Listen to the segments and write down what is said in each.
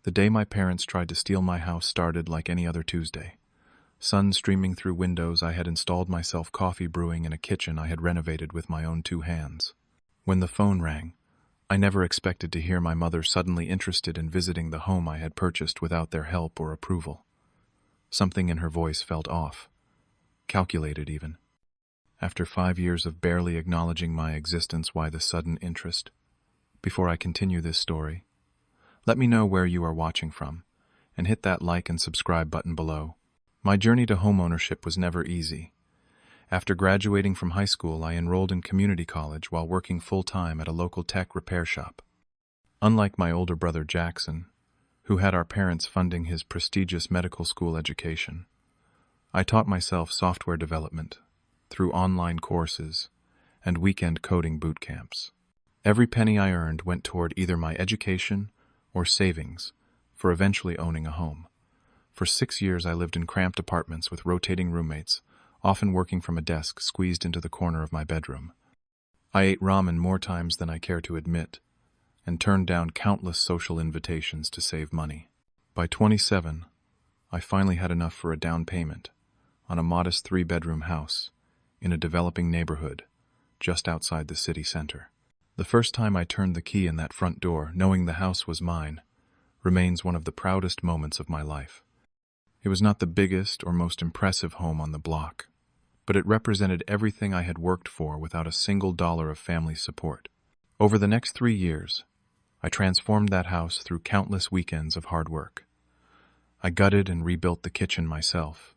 The day my parents tried to steal my house started like any other Tuesday. Sun streaming through windows, I had installed myself coffee brewing in a kitchen I had renovated with my own two hands. When the phone rang, I never expected to hear my mother suddenly interested in visiting the home I had purchased without their help or approval. Something in her voice felt off, calculated even. After 5 years of barely acknowledging my existence, why the sudden interest? Before I continue this story, let me know where you are watching from, and hit that like and subscribe button below. My journey to homeownership was never easy. After graduating from high school, I enrolled in community college while working full-time at a local tech repair shop. Unlike my older brother Jackson, who had our parents funding his prestigious medical school education, I taught myself software development through online courses and weekend coding bootcamps. Every penny I earned went toward either my education or savings for eventually owning a home. For 6 years, I lived in cramped apartments with rotating roommates, often working from a desk squeezed into the corner of my bedroom. I ate ramen more times than I care to admit, and turned down countless social invitations to save money. By 27, I finally had enough for a down payment on a modest 3-bedroom house in a developing neighborhood just outside the city center. The first time I turned the key in that front door, knowing the house was mine, remains one of the proudest moments of my life. It was not the biggest or most impressive home on the block, but it represented everything I had worked for without a single dollar of family support. Over the next 3 years, I transformed that house through countless weekends of hard work. I gutted and rebuilt the kitchen myself,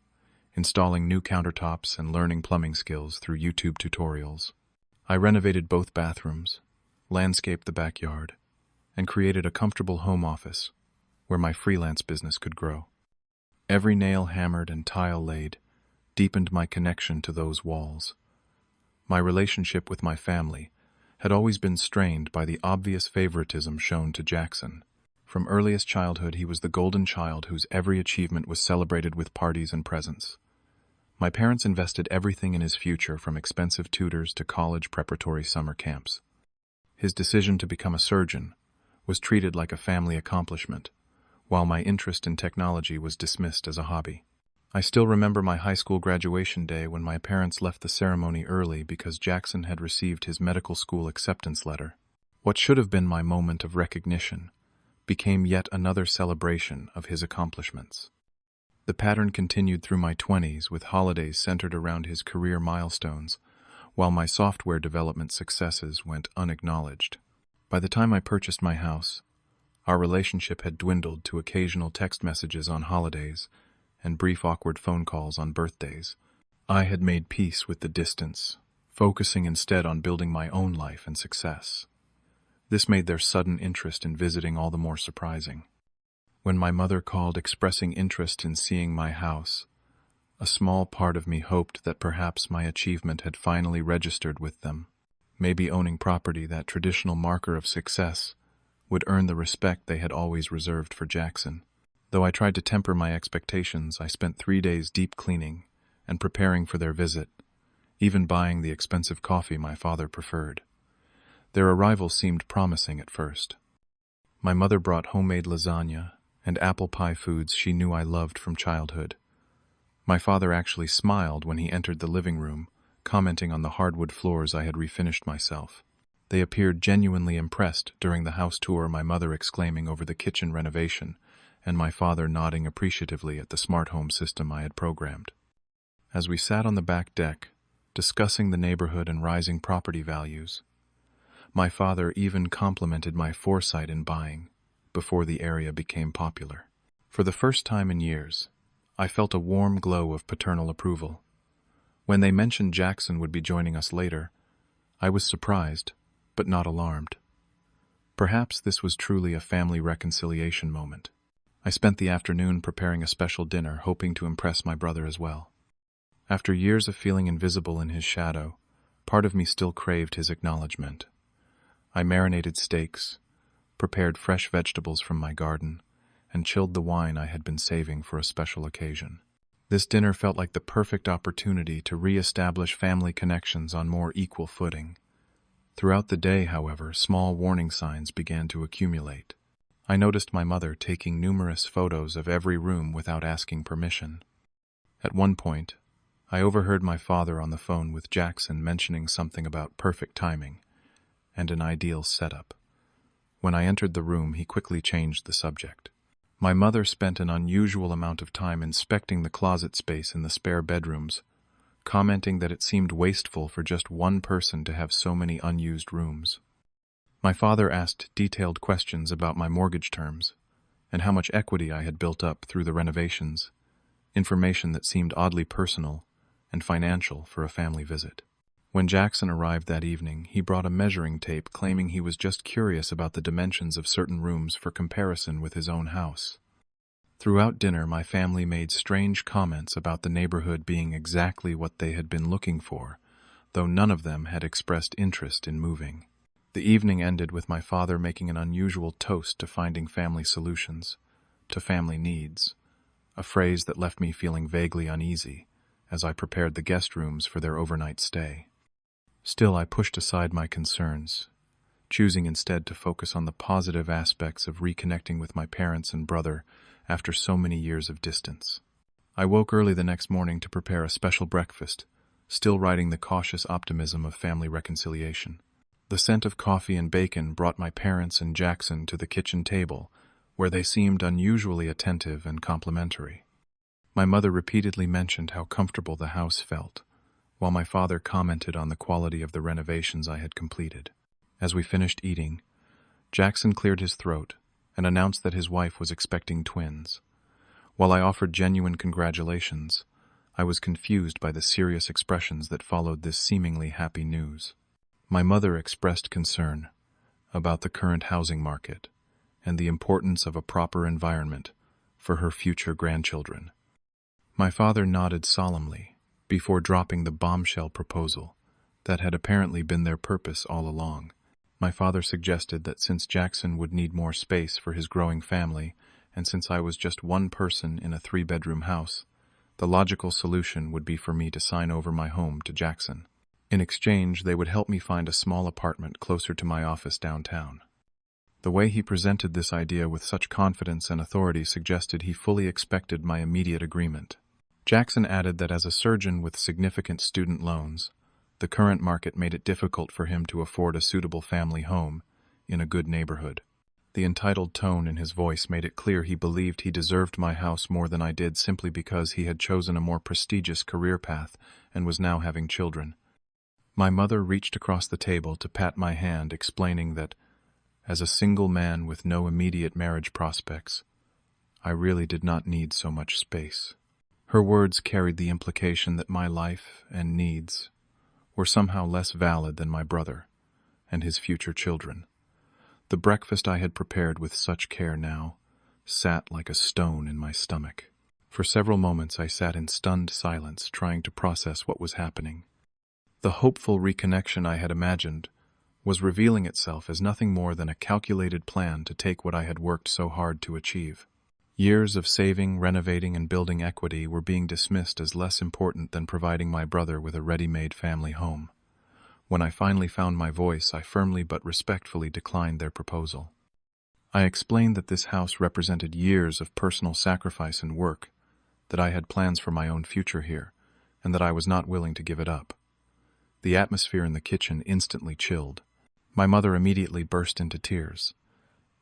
installing new countertops and learning plumbing skills through YouTube tutorials. I renovated both bathrooms, landscaped the backyard, and created a comfortable home office where my freelance business could grow. Every nail hammered and tile laid deepened my connection to those walls. My relationship with my family had always been strained by the obvious favoritism shown to Jackson. From earliest childhood, he was the golden child whose every achievement was celebrated with parties and presents. My parents invested everything in his future, from expensive tutors to college preparatory summer camps. His decision to become a surgeon was treated like a family accomplishment, while my interest in technology was dismissed as a hobby. I still remember my high school graduation day when my parents left the ceremony early because Jackson had received his medical school acceptance letter. What should have been my moment of recognition became yet another celebration of his accomplishments. The pattern continued through my 20s, with holidays centered around his career milestones, while my software development successes went unacknowledged. By the time I purchased my house, our relationship had dwindled to occasional text messages on holidays and brief awkward phone calls on birthdays. I had made peace with the distance, focusing instead on building my own life and success. This made their sudden interest in visiting all the more surprising. When my mother called expressing interest in seeing my house, a small part of me hoped that perhaps my achievement had finally registered with them. Maybe owning property, that traditional marker of success, would earn the respect they had always reserved for Jackson. Though I tried to temper my expectations, I spent 3 days deep cleaning and preparing for their visit, even buying the expensive coffee my father preferred. Their arrival seemed promising at first. My mother brought homemade lasagna and apple pie, foods she knew I loved from childhood. My father actually smiled when he entered the living room, commenting on the hardwood floors I had refinished myself. They appeared genuinely impressed during the house tour, my mother exclaiming over the kitchen renovation, and my father nodding appreciatively at the smart home system I had programmed. As we sat on the back deck, discussing the neighborhood and rising property values, my father even complimented my foresight in buying before the area became popular. For the first time in years, I felt a warm glow of paternal approval. When they mentioned Jackson would be joining us later, I was surprised, but not alarmed. Perhaps this was truly a family reconciliation moment. I spent the afternoon preparing a special dinner, hoping to impress my brother as well. After years of feeling invisible in his shadow, part of me still craved his acknowledgement. I marinated steaks, prepared fresh vegetables from my garden, and chilled the wine I had been saving for a special occasion. This dinner felt like the perfect opportunity to re-establish family connections on more equal footing. Throughout the day, however, small warning signs began to accumulate. I noticed my mother taking numerous photos of every room without asking permission. At one point, I overheard my father on the phone with Jackson mentioning something about perfect timing and an ideal setup. When I entered the room, he quickly changed the subject. My mother spent an unusual amount of time inspecting the closet space in the spare bedrooms, commenting that it seemed wasteful for just one person to have so many unused rooms. My father asked detailed questions about my mortgage terms and how much equity I had built up through the renovations, information that seemed oddly personal and financial for a family visit. When Jackson arrived that evening, he brought a measuring tape claiming he was just curious about the dimensions of certain rooms for comparison with his own house. Throughout dinner, my family made strange comments about the neighborhood being exactly what they had been looking for, though none of them had expressed interest in moving. The evening ended with my father making an unusual toast to finding family solutions, to family needs, a phrase that left me feeling vaguely uneasy as I prepared the guest rooms for their overnight stay. Still, I pushed aside my concerns, choosing instead to focus on the positive aspects of reconnecting with my parents and brother after so many years of distance. I woke early the next morning to prepare a special breakfast, still riding the cautious optimism of family reconciliation. The scent of coffee and bacon brought my parents and Jackson to the kitchen table, where they seemed unusually attentive and complimentary. My mother repeatedly mentioned how comfortable the house felt, while my father commented on the quality of the renovations I had completed. As we finished eating, Jackson cleared his throat and announced that his wife was expecting twins. While I offered genuine congratulations, I was confused by the serious expressions that followed this seemingly happy news. My mother expressed concern about the current housing market and the importance of a proper environment for her future grandchildren. My father nodded solemnly before dropping the bombshell proposal that had apparently been their purpose all along. My father suggested that since Jackson would need more space for his growing family, and since I was just one person in a 3-bedroom house, the logical solution would be for me to sign over my home to Jackson. In exchange, they would help me find a small apartment closer to my office downtown. The way he presented this idea with such confidence and authority suggested he fully expected my immediate agreement. Jackson added that as a surgeon with significant student loans, the current market made it difficult for him to afford a suitable family home in a good neighborhood. The entitled tone in his voice made it clear he believed he deserved my house more than I did simply because he had chosen a more prestigious career path and was now having children. My mother reached across the table to pat my hand, explaining that, as a single man with no immediate marriage prospects, I really did not need so much space. Her words carried the implication that my life and needs were somehow less valid than my brother and his future children. The breakfast I had prepared with such care now sat like a stone in my stomach. For several moments I sat in stunned silence, trying to process what was happening. The hopeful reconnection I had imagined was revealing itself as nothing more than a calculated plan to take what I had worked so hard to achieve. Years of saving, renovating, and building equity were being dismissed as less important than providing my brother with a ready-made family home. When I finally found my voice, I firmly but respectfully declined their proposal. I explained that this house represented years of personal sacrifice and work, that I had plans for my own future here, and that I was not willing to give it up. The atmosphere in the kitchen instantly chilled. My mother immediately burst into tears,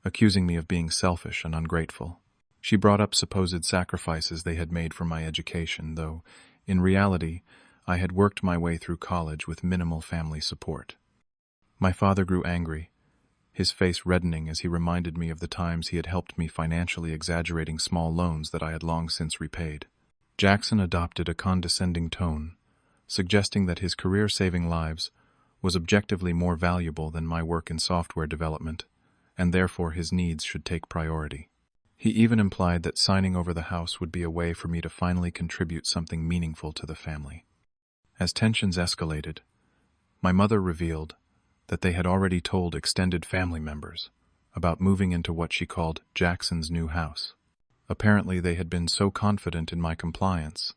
accusing me of being selfish and ungrateful. She brought up supposed sacrifices they had made for my education, though, in reality, I had worked my way through college with minimal family support. My father grew angry, his face reddening as he reminded me of the times he had helped me financially, exaggerating small loans that I had long since repaid. Jackson adopted a condescending tone, suggesting that his career saving lives was objectively more valuable than my work in software development, and therefore his needs should take priority. He even implied that signing over the house would be a way for me to finally contribute something meaningful to the family. As tensions escalated, my mother revealed that they had already told extended family members about moving into what she called Jackson's new house. Apparently, they had been so confident in my compliance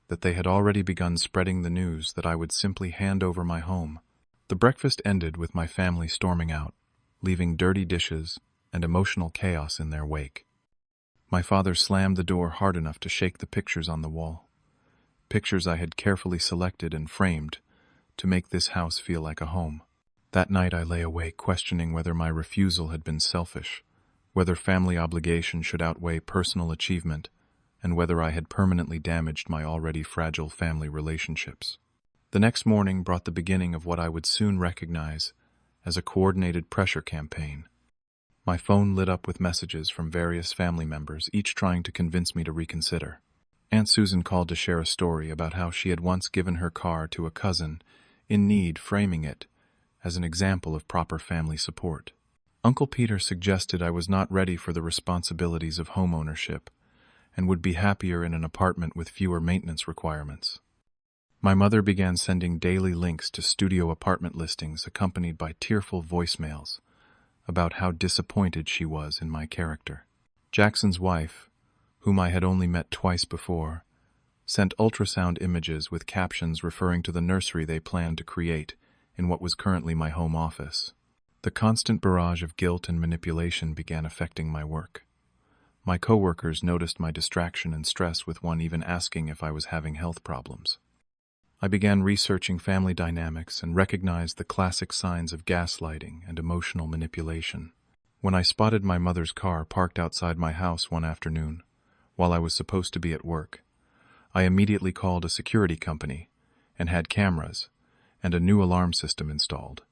that they had already begun spreading the news that I would simply hand over my home. The breakfast ended with my family storming out, leaving dirty dishes, and emotional chaos in their wake. My father slammed the door hard enough to shake the pictures on the wall. Pictures I had carefully selected and framed to make this house feel like a home. That night I lay awake questioning whether my refusal had been selfish, whether family obligation should outweigh personal achievement, and whether I had permanently damaged my already fragile family relationships. The next morning brought the beginning of what I would soon recognize as a coordinated pressure campaign. My phone lit up with messages from various family members, each trying to convince me to reconsider. Aunt Susan called to share a story about how she had once given her car to a cousin in need, framing it as an example of proper family support. Uncle Peter suggested I was not ready for the responsibilities of homeownership and would be happier in an apartment with fewer maintenance requirements. My mother began sending daily links to studio apartment listings accompanied by tearful voicemails about how disappointed she was in my character. Jackson's wife, whom I had only met twice before, sent ultrasound images with captions referring to the nursery they planned to create in what was currently my home office. The constant barrage of guilt and manipulation began affecting my work. My coworkers noticed my distraction and stress, with one even asking if I was having health problems. I began researching family dynamics and recognized the classic signs of gaslighting and emotional manipulation. When I spotted my mother's car parked outside my house one afternoon, while I was supposed to be at work, I immediately called a security company and had cameras and a new alarm system installed.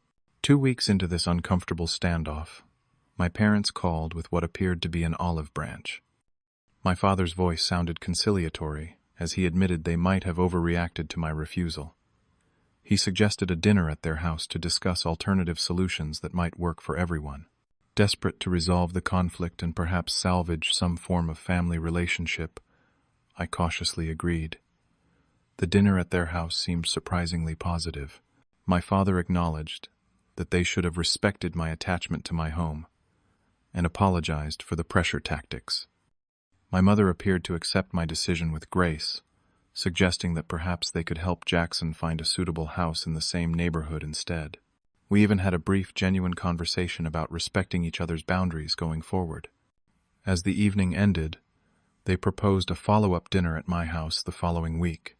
2 weeks into this uncomfortable standoff, my parents called with what appeared to be an olive branch. My father's voice sounded conciliatory, as he admitted they might have overreacted to my refusal. He suggested a dinner at their house to discuss alternative solutions that might work for everyone. Desperate to resolve the conflict and perhaps salvage some form of family relationship, I cautiously agreed. The dinner at their house seemed surprisingly positive. My father acknowledged that they should have respected my attachment to my home and apologized for the pressure tactics. My mother appeared to accept my decision with grace, suggesting that perhaps they could help Jackson find a suitable house in the same neighborhood instead. We even had a brief, genuine conversation about respecting each other's boundaries going forward. As the evening ended, they proposed a follow-up dinner at my house the following week,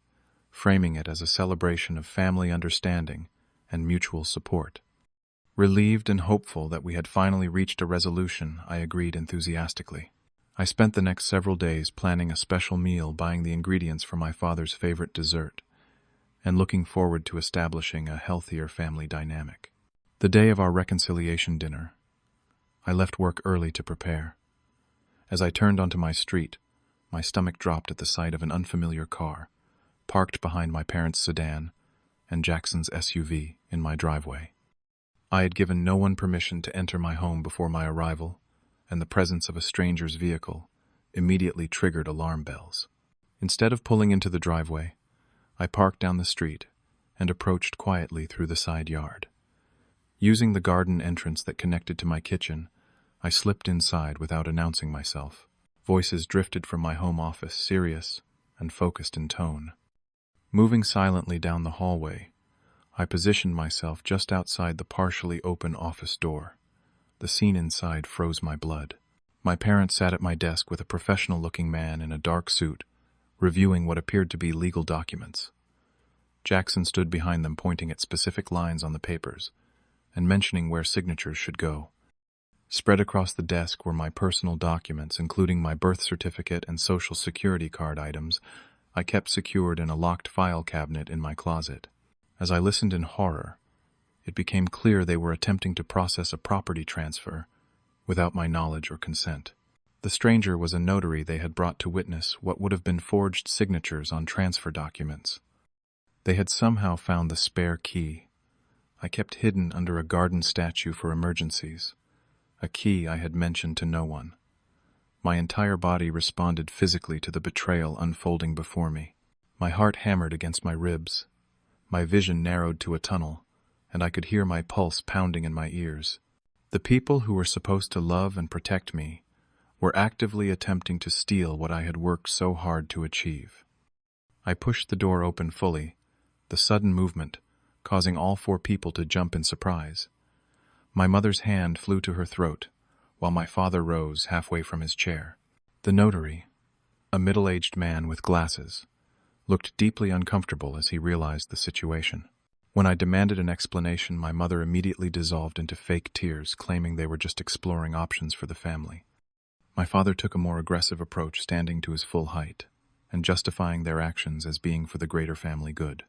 framing it as a celebration of family understanding and mutual support. Relieved and hopeful that we had finally reached a resolution, I agreed enthusiastically. I spent the next several days planning a special meal, buying the ingredients for my father's favorite dessert, and looking forward to establishing a healthier family dynamic. The day of our reconciliation dinner, I left work early to prepare. As I turned onto my street, my stomach dropped at the sight of an unfamiliar car, parked behind my parents' sedan and Jackson's SUV in my driveway. I had given no one permission to enter my home before my arrival, and the presence of a stranger's vehicle immediately triggered alarm bells. Instead of pulling into the driveway, I parked down the street and approached quietly through the side yard. Using the garden entrance that connected to my kitchen, I slipped inside without announcing myself. Voices drifted from my home office, serious and focused in tone. Moving silently down the hallway, I positioned myself just outside the partially open office door. The scene inside froze my blood. My parents sat at my desk with a professional-looking man in a dark suit, reviewing what appeared to be legal documents. Jackson stood behind them, pointing at specific lines on the papers and mentioning where signatures should go. Spread across the desk were my personal documents, including my birth certificate and social security card items I kept secured in a locked file cabinet in my closet. As I listened in horror, it became clear they were attempting to process a property transfer without my knowledge or consent. The stranger was a notary they had brought to witness what would have been forged signatures on transfer documents. They had somehow found the spare key I kept hidden under a garden statue for emergencies, a key I had mentioned to no one. My entire body responded physically to the betrayal unfolding before me. My heart hammered against my ribs, my vision narrowed to a tunnel, and I could hear my pulse pounding in my ears. The people who were supposed to love and protect me were actively attempting to steal what I had worked so hard to achieve. I pushed the door open fully, the sudden movement causing all 4 people to jump in surprise. My mother's hand flew to her throat, while my father rose halfway from his chair. The notary, a middle-aged man with glasses, looked deeply uncomfortable as he realized the situation. When I demanded an explanation, my mother immediately dissolved into fake tears, claiming they were just exploring options for the family. My father took a more aggressive approach, standing to his full height, and justifying their actions as being for the greater family good.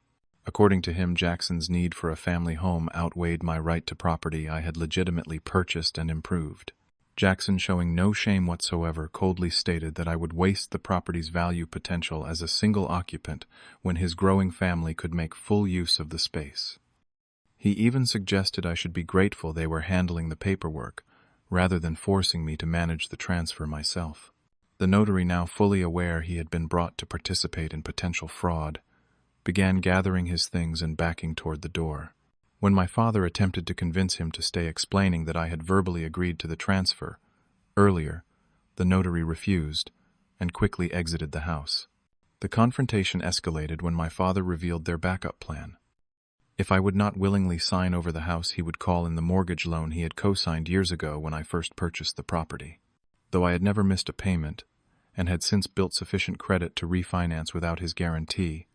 According to him, Jackson's need for a family home outweighed my right to property I had legitimately purchased and improved. Jackson, showing no shame whatsoever, coldly stated that I would waste the property's value potential as a single occupant when his growing family could make full use of the space. He even suggested I should be grateful they were handling the paperwork, rather than forcing me to manage the transfer myself. The notary, now fully aware he had been brought to participate in potential fraud, began gathering his things and backing toward the door. When my father attempted to convince him to stay, explaining that I had verbally agreed to the transfer earlier, the notary refused and quickly exited the house. The confrontation escalated when my father revealed their backup plan. If I would not willingly sign over the house, he would call in the mortgage loan he had co-signed years ago when I first purchased the property. Though I had never missed a payment and had since built sufficient credit to refinance without his guarantee,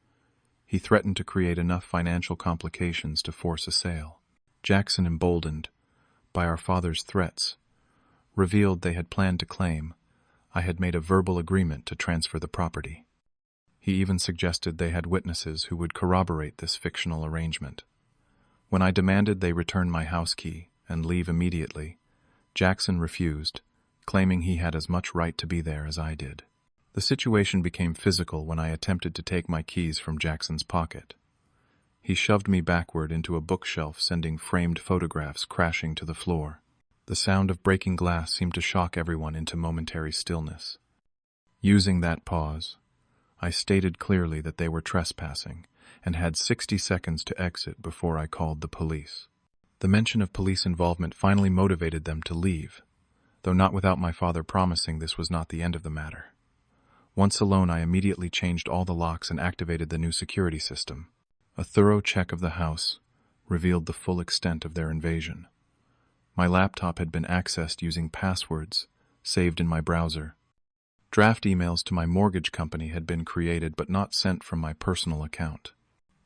he threatened to create enough financial complications to force a sale. Jackson, emboldened by our father's threats, revealed they had planned to claim I had made a verbal agreement to transfer the property. He even suggested they had witnesses who would corroborate this fictional arrangement. When I demanded they return my house key and leave immediately, Jackson refused, claiming he had as much right to be there as I did. The situation became physical when I attempted to take my keys from Jackson's pocket. He shoved me backward into a bookshelf, sending framed photographs crashing to the floor. The sound of breaking glass seemed to shock everyone into momentary stillness. Using that pause, I stated clearly that they were trespassing and had 60 seconds to exit before I called the police. The mention of police involvement finally motivated them to leave, though not without my father promising this was not the end of the matter. Once alone, I immediately changed all the locks and activated the new security system. A thorough check of the house revealed the full extent of their invasion. My laptop had been accessed using passwords saved in my browser. Draft emails to my mortgage company had been created but not sent from my personal account.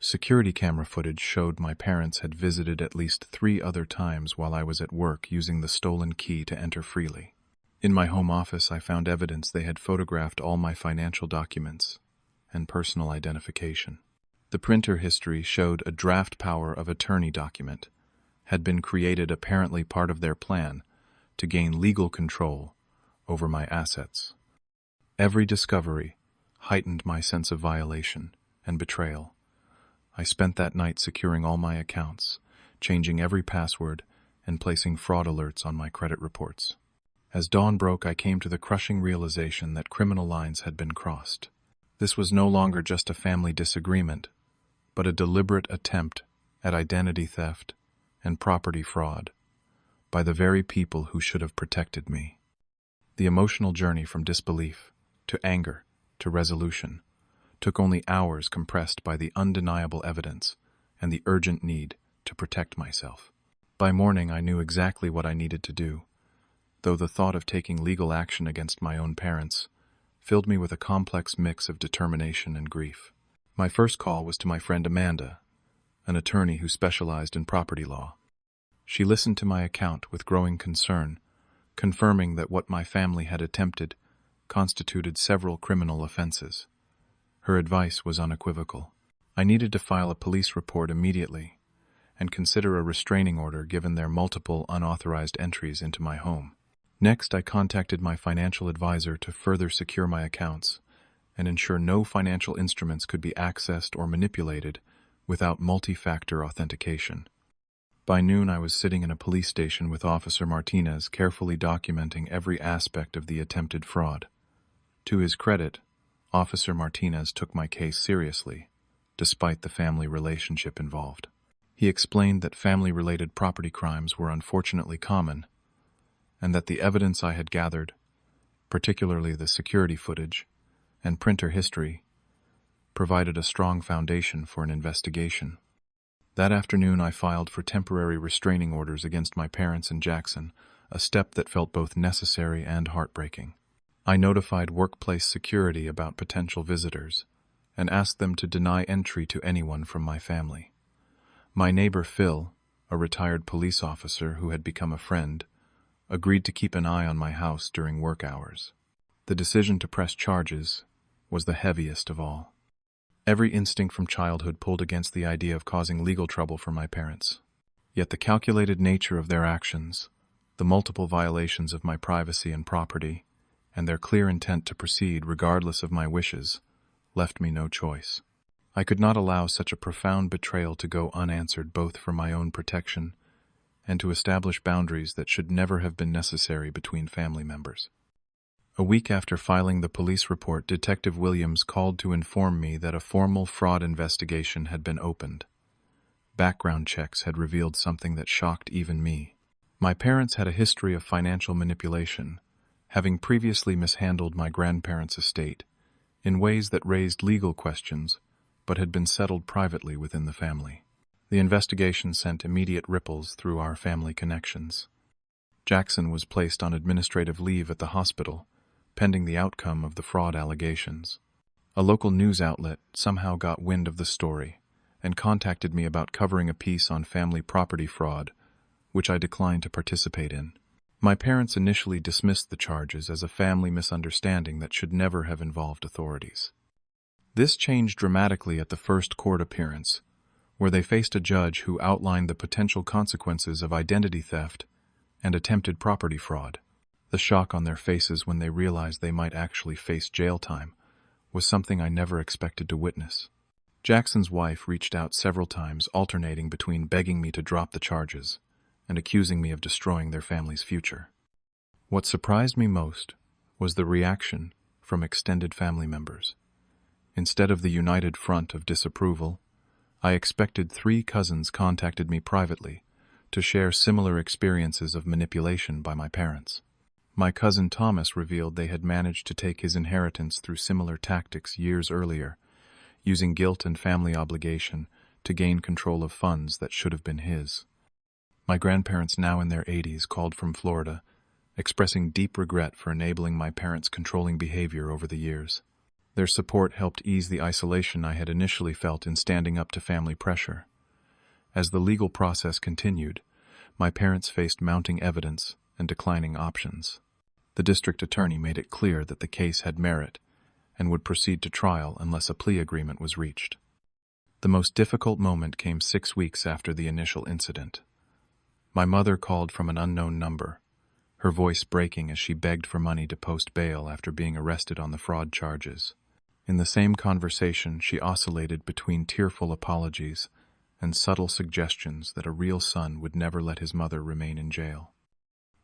Security camera footage showed my parents had visited at least 3 other times while I was at work, using the stolen key to enter freely. In my home office, I found evidence they had photographed all my financial documents and personal identification. The printer history showed a draft power of attorney document had been created, apparently part of their plan to gain legal control over my assets. Every discovery heightened my sense of violation and betrayal. I spent that night securing all my accounts, changing every password, and placing fraud alerts on my credit reports. As dawn broke, I came to the crushing realization that criminal lines had been crossed. This was no longer just a family disagreement, but a deliberate attempt at identity theft and property fraud by the very people who should have protected me. The emotional journey from disbelief to anger to resolution took only hours, compressed by the undeniable evidence and the urgent need to protect myself. By morning, I knew exactly what I needed to do, though the thought of taking legal action against my own parents filled me with a complex mix of determination and grief. My first call was to my friend Amanda, an attorney who specialized in property law. She listened to my account with growing concern, confirming that what my family had attempted constituted several criminal offenses. Her advice was unequivocal. I needed to file a police report immediately and consider a restraining order given their multiple unauthorized entries into my home. Next, I contacted my financial advisor to further secure my accounts and ensure no financial instruments could be accessed or manipulated without multi-factor authentication. By noon, I was sitting in a police station with Officer Martinez, carefully documenting every aspect of the attempted fraud. To his credit, Officer Martinez took my case seriously, despite the family relationship involved. He explained that family-related property crimes were unfortunately common, and that the evidence I had gathered, particularly the security footage and printer history, provided a strong foundation for an investigation. That afternoon, I filed for temporary restraining orders against my parents and Jackson, a step that felt both necessary and heartbreaking. I notified workplace security about potential visitors and asked them to deny entry to anyone from my family. My neighbor Phil, a retired police officer who had become a friend, agreed to keep an eye on my house during work hours. The decision to press charges was the heaviest of all. Every instinct from childhood pulled against the idea of causing legal trouble for my parents. Yet the calculated nature of their actions, the multiple violations of my privacy and property, and their clear intent to proceed regardless of my wishes, left me no choice. I could not allow such a profound betrayal to go unanswered, both for my own protection and to establish boundaries that should never have been necessary between family members. A week after filing the police report, Detective Williams called to inform me that a formal fraud investigation had been opened. Background checks had revealed something that shocked even me. My parents had a history of financial manipulation, having previously mishandled my grandparents' estate in ways that raised legal questions, but had been settled privately within the family. The investigation sent immediate ripples through our family connections. Jackson was placed on administrative leave at the hospital, pending the outcome of the fraud allegations. A local news outlet somehow got wind of the story and contacted me about covering a piece on family property fraud, which I declined to participate in. My parents initially dismissed the charges as a family misunderstanding that should never have involved authorities. This changed dramatically at the first court appearance, where they faced a judge who outlined the potential consequences of identity theft and attempted property fraud. The shock on their faces when they realized they might actually face jail time was something I never expected to witness. Jackson's wife reached out several times, alternating between begging me to drop the charges and accusing me of destroying their family's future. What surprised me most was the reaction from extended family members. Instead of the united front of disapproval, I expected 3 cousins contacted me privately to share similar experiences of manipulation by my parents. My cousin Thomas revealed they had managed to take his inheritance through similar tactics years earlier, using guilt and family obligation to gain control of funds that should have been his. My grandparents, now in their 80s, called from Florida, expressing deep regret for enabling my parents' controlling behavior over the years. Their support helped ease the isolation I had initially felt in standing up to family pressure. As the legal process continued, my parents faced mounting evidence and declining options. The district attorney made it clear that the case had merit and would proceed to trial unless a plea agreement was reached. The most difficult moment came 6 weeks after the initial incident. My mother called from an unknown number, her voice breaking as she begged for money to post bail after being arrested on the fraud charges. In the same conversation, she oscillated between tearful apologies and subtle suggestions that a real son would never let his mother remain in jail.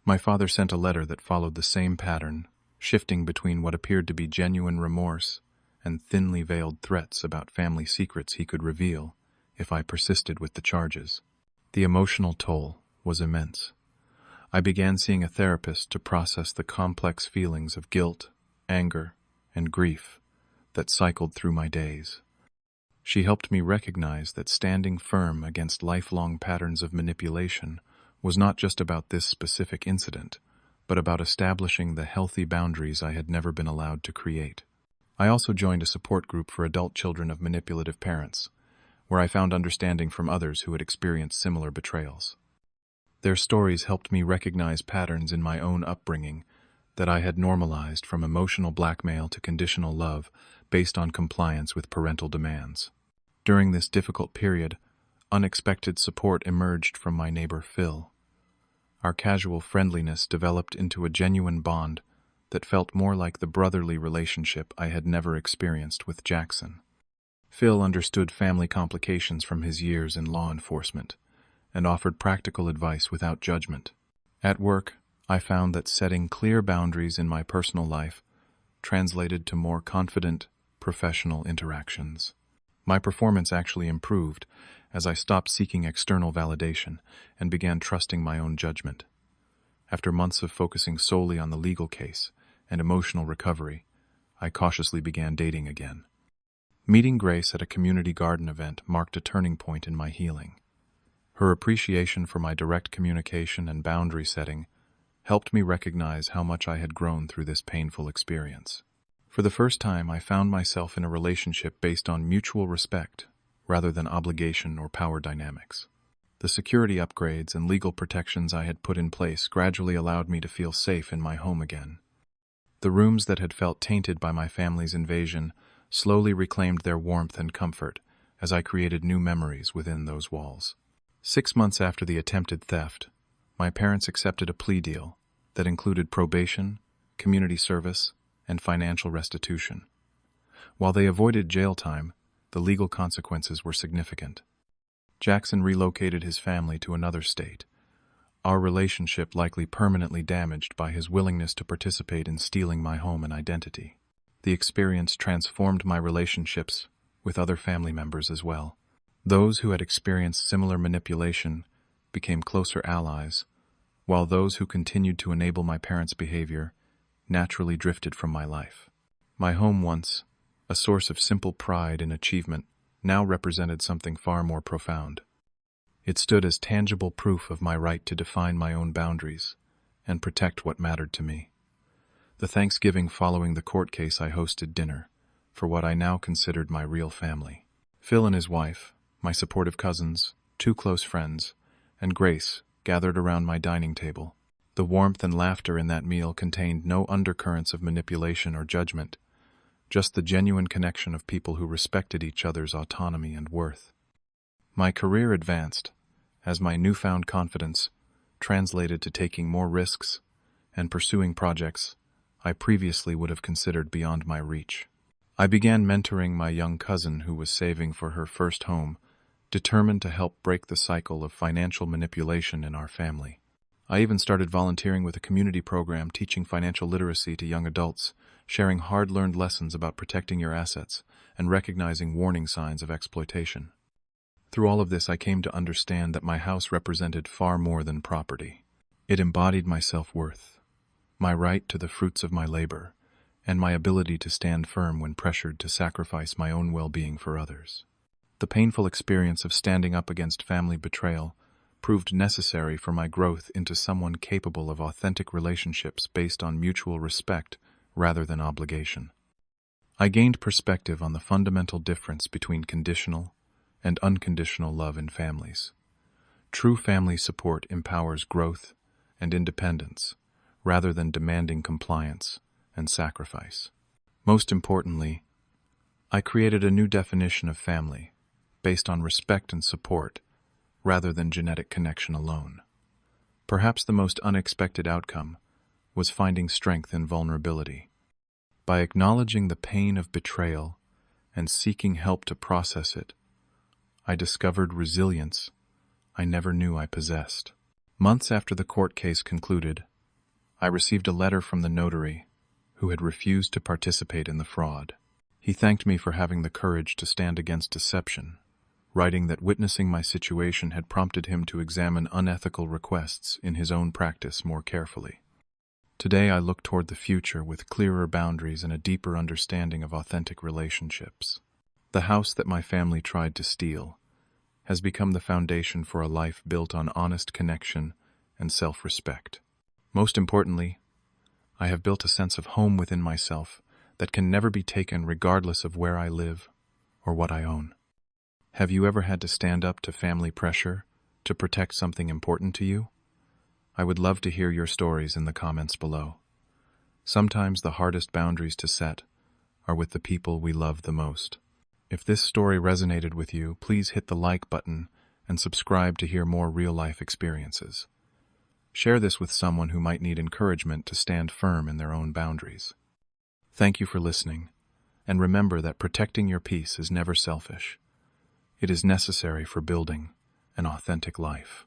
My father sent a letter that followed the same pattern, shifting between what appeared to be genuine remorse and thinly veiled threats about family secrets he could reveal if I persisted with the charges. The emotional toll was immense. I began seeing a therapist to process the complex feelings of guilt, anger, and grief that cycled through my days. She helped me recognize that standing firm against lifelong patterns of manipulation was not just about this specific incident, but about establishing the healthy boundaries I had never been allowed to create. I also joined a support group for adult children of manipulative parents, where I found understanding from others who had experienced similar betrayals. Their stories helped me recognize patterns in my own upbringing that I had normalized, from emotional blackmail to conditional love based on compliance with parental demands. During this difficult period, unexpected support emerged from my neighbor Phil. Our casual friendliness developed into a genuine bond that felt more like the brotherly relationship I had never experienced with Jackson. Phil understood family complications from his years in law enforcement and offered practical advice without judgment. At work, I found that setting clear boundaries in my personal life translated to more confident, professional interactions. My performance actually improved as I stopped seeking external validation and began trusting my own judgment. After months of focusing solely on the legal case and emotional recovery, I cautiously began dating again. Meeting Grace at a community garden event marked a turning point in my healing. Her appreciation for my direct communication and boundary setting helped me recognize how much I had grown through this painful experience. For the first time, I found myself in a relationship based on mutual respect rather than obligation or power dynamics. The security upgrades and legal protections I had put in place gradually allowed me to feel safe in my home again. The rooms that had felt tainted by my family's invasion slowly reclaimed their warmth and comfort as I created new memories within those walls. 6 months after the attempted theft, my parents accepted a plea deal that included probation, community service, and financial restitution. While they avoided jail time, the legal consequences were significant. Jackson relocated his family to another state, our relationship likely permanently damaged by his willingness to participate in stealing my home and identity. The experience transformed my relationships with other family members as well. Those who had experienced similar manipulation became closer allies, while those who continued to enable my parents' behavior naturally drifted from my life. My home once, a source of simple pride and achievement, now represented something far more profound. It stood as tangible proof of my right to define my own boundaries and protect what mattered to me. The Thanksgiving following the court case, I hosted dinner for what I now considered my real family. Phil and his wife, my supportive cousins, 2 close friends, and Grace gathered around my dining table. The warmth and laughter in that meal contained no undercurrents of manipulation or judgment, just the genuine connection of people who respected each other's autonomy and worth. My career advanced as my newfound confidence translated to taking more risks and pursuing projects I previously would have considered beyond my reach. I began mentoring my young cousin who was saving for her first home, determined to help break the cycle of financial manipulation in our family. I even started volunteering with a community program teaching financial literacy to young adults, sharing hard-learned lessons about protecting your assets and recognizing warning signs of exploitation. Through all of this, I came to understand that my house represented far more than property. It embodied my self-worth, my right to the fruits of my labor, and my ability to stand firm when pressured to sacrifice my own well-being for others. The painful experience of standing up against family betrayal proved necessary for my growth into someone capable of authentic relationships based on mutual respect rather than obligation. I gained perspective on the fundamental difference between conditional and unconditional love in families. True family support empowers growth and independence rather than demanding compliance and sacrifice. Most importantly, I created a new definition of family based on respect and support rather than genetic connection alone. Perhaps the most unexpected outcome was finding strength in vulnerability. By acknowledging the pain of betrayal and seeking help to process it, I discovered resilience I never knew I possessed. Months after the court case concluded, I received a letter from the notary who had refused to participate in the fraud. He thanked me for having the courage to stand against deception, writing that witnessing my situation had prompted him to examine unethical requests in his own practice more carefully. Today I look toward the future with clearer boundaries and a deeper understanding of authentic relationships. The house that my family tried to steal has become the foundation for a life built on honest connection and self-respect. Most importantly, I have built a sense of home within myself that can never be taken regardless of where I live or what I own. Have you ever had to stand up to family pressure to protect something important to you? I would love to hear your stories in the comments below. Sometimes the hardest boundaries to set are with the people we love the most. If this story resonated with you, please hit the like button and subscribe to hear more real-life experiences. Share this with someone who might need encouragement to stand firm in their own boundaries. Thank you for listening, and remember that protecting your peace is never selfish. It is necessary for building an authentic life.